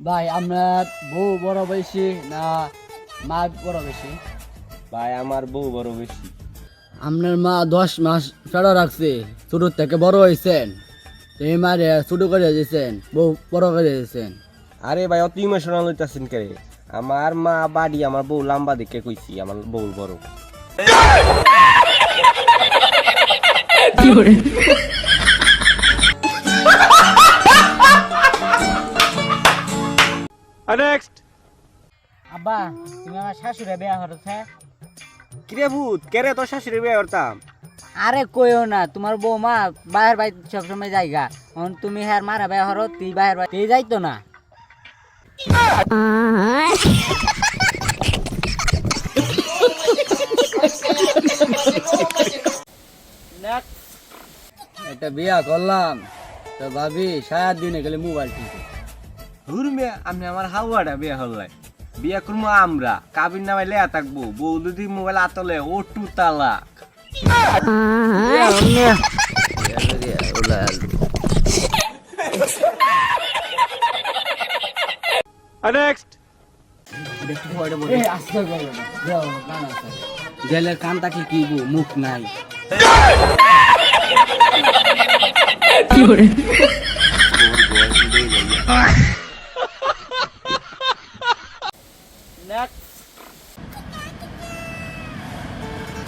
ভাই আপনার বউ বড় বেশি না মা বড় বেশি? ভাই আমার বউ বড় বেশি। আপনার মা 10 মাস ফেরা রাখছে, ছোট থেকে বড় হয়েছেন, এই মারে ছোট করে দিয়েছেন, বউ বড় করে দিয়েছেন। আরে ভাই অত ইমোশনাল হইতাছেন কে? আমার মা বাড়ি আমার বউ লম্বা দেখে কইছি আমার বউ বড়। নেক্সট। আব্বা তুমি আমার শাশুড়ে বিয়া করছে? কিরে ভূত কেরে তোর শাশুড়ি বিয়ে করতাম? আরে কইও না, তোমার বৌমা বাইরের বাড়ি সবসময় যাইগা, তুমি হ্যার মারা বিয়া করো, তুই বাইরের বাড়ি যাইতো না। একটা বিয়া করলাম তো ভাবি সারা দিনে গেলে মোবাইল টিপে। ঘুরবে আমি আমার হাওয়াটা বিয়ে হল্লাই বিয়ে করবো আমরা কাবির নামে লেয়া থাকবো বউ যদি মোবাইল আতলে ও টু তালাক। নেক্সট। গেলে কান তাকে কি মুখ নাই।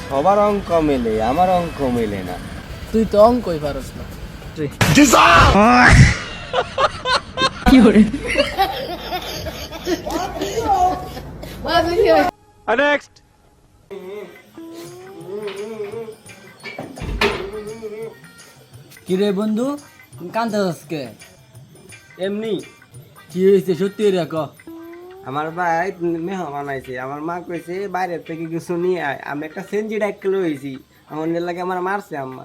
সবার অঙ্ক মেলে আমার অঙ্ক মেলে না। তুই তো অঙ্কই পারস না। নেক্সট। কিরে বন্ধু কান্দে আজকে? এমনি কি হয়েছে সত্যি রে ক? আমার ভাই মেহমান আইছে, আমার মা কইছে বাইরের থেকে কিছু নিয়ে আয়, আমি একটা সেঞ্জি ডাক কিলো হয়েছি, আমার নেল লাগে আমার মারছে আম্মা।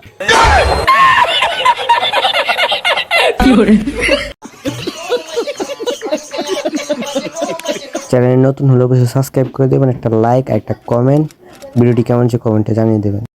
চ্যানেলে নতুন হলে অবশ্যই সাবস্ক্রাইব করে দেবেন, একটা লাইক আর একটা কমেন্ট, ভিডিওটি কেমন হচ্ছে কমেন্টে জানিয়ে দেবেন।